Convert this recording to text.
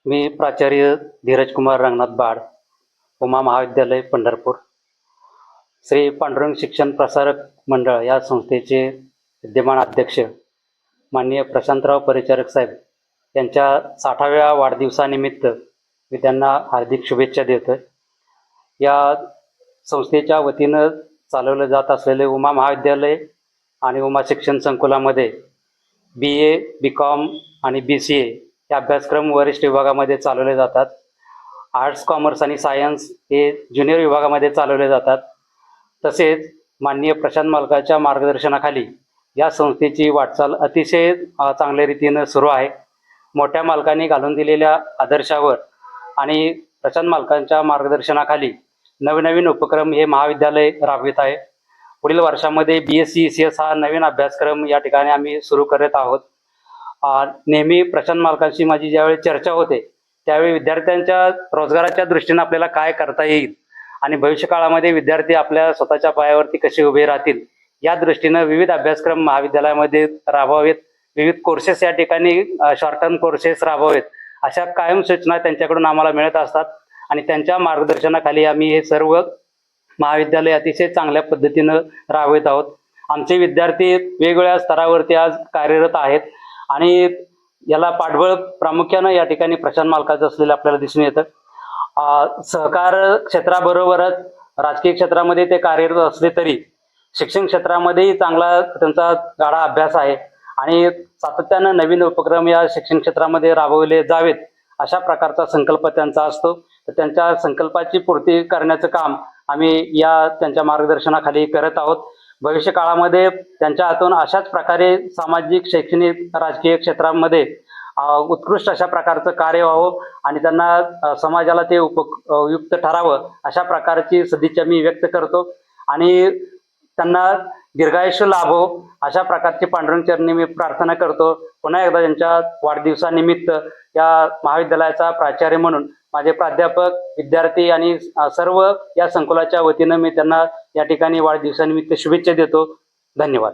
मी प्राचार्य धीरज कुमार रंगनाथ बाड, उमा महाविद्यालय पंढरपूर, श्री पांडुरंग शिक्षण प्रसारक मंडळ या संस्थेचे विद्यमान अध्यक्ष माननीय प्रशांतराव परिचारक साहेब यांच्या 60व्या वाढदिवसानिमित्त मी त्यांना हार्दिक शुभेच्छा देतो. या संस्थेच्या वतीनं चालवलं जात असलेले उमा महाविद्यालय आणि उमा शिक्षण संकुलामध्ये BA, BCom आणि BCA हे अभ्यासक्रम वरिष्ठ विभागामध्ये चालवले जातात. आर्ट्स, कॉमर्स आणि सायन्स हे ज्युनियर विभागामध्ये चालवले जातात. तसेच माननीय प्रशांत मालकाच्या मार्गदर्शनाखाली या संस्थेची वाटचाल अतिशय चांगल्या रीतीनं सुरू आहे. मोठ्या मालकांनी घालून दिलेल्या आदर्शावर आणि प्रशांत मालकांच्या मार्गदर्शनाखाली नवनवीन उपक्रम हे महाविद्यालय राबवित आहे. पुढील वर्षामध्ये BSc ECS हा नवीन अभ्यासक्रम या ठिकाणी आम्ही सुरू करत आहोत. नेहमी प्रशांत मालकांशी माझी ज्यावेळी चर्चा होते त्यावेळी विद्यार्थ्यांच्या रोजगाराच्या दृष्टीने आपल्याला काय करता येईल आणि भविष्यकाळामध्ये विद्यार्थी आपल्या स्वतःच्या पायावरती कसे उभे राहतील या दृष्टीनं विविध अभ्यासक्रम महाविद्यालयामध्ये राबवावेत, विविध कोर्सेस या ठिकाणी शॉर्ट टर्म कोर्सेस राबवावेत अशा कायम सूचना त्यांच्याकडून आम्हाला मिळत असतात आणि त्यांच्या मार्गदर्शनाखाली आम्ही हे सर्व महाविद्यालय अतिशय चांगल्या पद्धतीनं राबवित आहोत. आमचे विद्यार्थी वेगवेगळ्या स्तरावरती आज कार्यरत आहेत आणि याला पाठबळ प्रामुख्यानं या ठिकाणी प्रशांत मालकाचं असलेलं आपल्याला दिसून येतं. सहकार क्षेत्राबरोबरच राजकीय क्षेत्रामध्ये ते कार्यरत असले तरी शिक्षण क्षेत्रामध्येही चांगला त्यांचा गाढा अभ्यास आहे आणि सातत्यानं नवीन उपक्रम या शिक्षण क्षेत्रामध्ये राबवले जावेत अशा प्रकारचा संकल्प त्यांचा असतो. तर त्यांच्या संकल्पाची पूर्ती करण्याचं काम आम्ही या त्यांच्या मार्गदर्शनाखाली करत आहोत. भविष्य काळामध्ये त्यांच्या हातून अशाच प्रकारे सामाजिक, शैक्षणिक, राजकीय क्षेत्रामध्ये उत्कृष्ट अशा प्रकारचं कार्य व्हावं आणि त्यांना समाजाला ते उपयुक्त ठरावं अशा प्रकारची सदिच्छा मी व्यक्त करतो आणि त्यांना दीर्घायुष्य लाभो अशा प्रकारची पांडुरंग चरणी मी प्रार्थना करतो. पुन्हा एकदा त्यांच्या वाढदिवसानिमित्त या महाविद्यालयाचा प्राचार्य म्हणून माझे प्राध्यापक, विद्यार्थी आणि सर्व या संकुलाच्या वतीनं मी त्यांना या ठिकाणी वाढदिवसानिमित्त शुभेच्छा देतो. धन्यवाद.